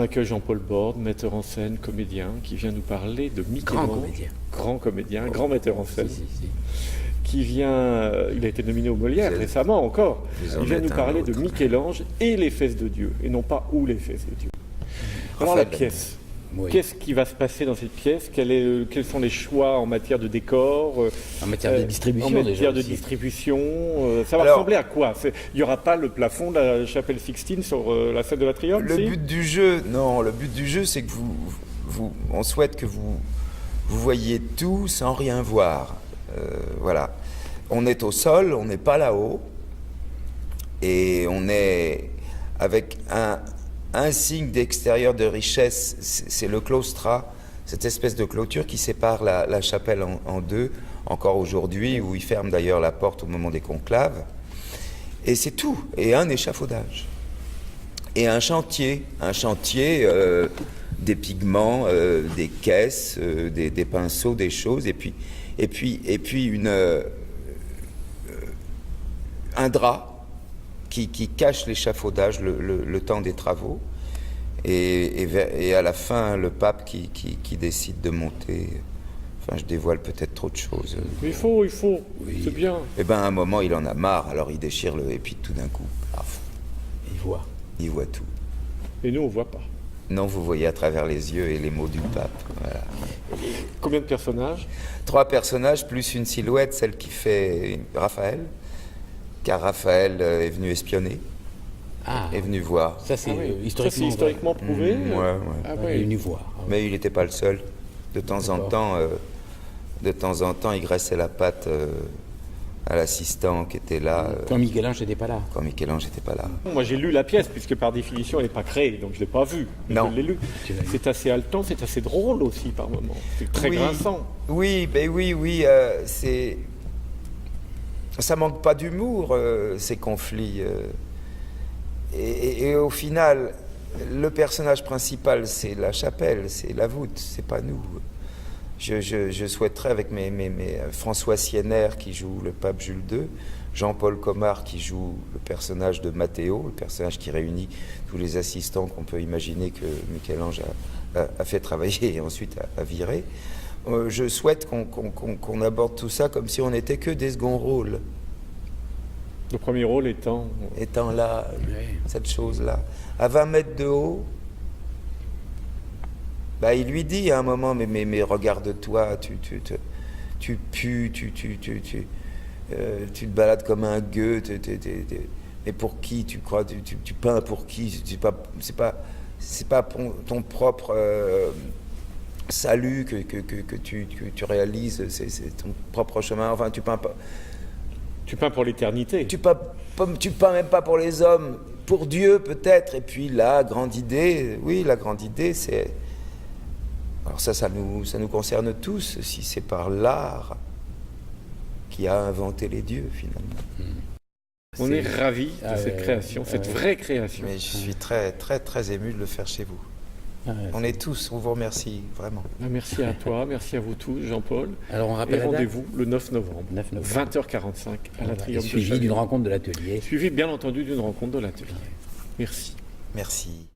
accueille Jean-Paul Borde, metteur en scène, comédien, qui vient nous parler de Michel-Ange. Grand comédien, grand metteur en scène. Si. Qui vient, il a été nominé au Molière récemment encore. Il vient nous parler de Michel-Ange et les fesses de Dieu, et non pas où les fesses de Dieu. Alors la pièce. Oui. Qu'est-ce qui va se passer dans cette pièce? Quels sont les choix en matière de décor? En matière de distribution, en matière de distribution, ça va ressembler à quoi? Il n'y aura pas le plafond de la chapelle Sixtine sur la scène de la Triomphe? Le but du jeu, c'est que on souhaite que vous voyiez tout sans rien voir. Voilà. On est au sol, on n'est pas là-haut, et on est avec un signe d'extérieur de richesse, c'est le claustrat, cette espèce de clôture qui sépare la chapelle en deux, encore aujourd'hui, où il ferme d'ailleurs la porte au moment des conclaves. Et c'est tout, et un échafaudage. Et un chantier, des pigments, des caisses, des pinceaux, des choses, et puis un drap qui cache l'échafaudage le temps des travaux, et à la fin le pape qui décide de monter. Enfin, je dévoile peut-être trop de choses. Il faut, oui. C'est bien. Et à un moment il en a marre, alors il déchire et puis tout d'un coup, paf, il voit tout. Et nous on voit pas. Non, vous voyez à travers les yeux et les mots du pape. Voilà. Combien de personnages? 3 personnages plus une silhouette, celle qui fait Raphaël, car Raphaël est venu espionner, est venu voir. Ça c'est historiquement prouvé. Ouais. Il est venu voir. Mais il n'était pas le seul. De temps en temps, il graissait la patte à l'assistant qui était là. Quand Michel-Ange n'était pas là. Moi j'ai lu la pièce, puisque par définition elle n'est pas créée, donc je ne l'ai pas vue. Non. Je l'ai lu. C'est assez haletant, c'est assez drôle aussi par moments. C'est très grinçant. Oui, ça manque pas d'humour, ces conflits. Et au final, le personnage principal, c'est la chapelle, c'est la voûte, c'est pas nous. Je souhaiterais, avec mes François Sienner qui joue le pape Jules II, Jean-Paul Comard qui joue le personnage de Matteo, le personnage qui réunit tous les assistants qu'on peut imaginer que Michel-Ange a fait travailler et ensuite a viré. Je souhaite qu'on aborde tout ça comme si on n'était que des seconds rôles. Le premier rôle étant là, cette chose-là. À 20 mètres de haut, il lui dit à un moment, mais regarde-toi, tu pues, tu te balades comme un gueux, mais pour qui tu crois, tu peins pour qui? C'est pas pour ton propre salut que tu réalises, c'est ton propre chemin. Enfin, tu peins pas. Tu peins pour l'éternité. Tu peins même pas pour les hommes, pour Dieu peut-être. Et puis la grande idée, c'est... Alors ça nous concerne tous, si c'est par l'art qui a inventé les dieux finalement. On est ravis de cette création, cette vraie création. Mais je suis très très très ému de le faire chez vous. On est tous, on vous remercie vraiment. Merci à toi, merci à vous tous, Jean-Paul. Alors on rappelle rendez-vous le 9 novembre, 20h45 à la Triomphe de Chalon. Suivi d'une rencontre de l'atelier. Suivi bien entendu d'une rencontre de l'atelier. Merci. Merci.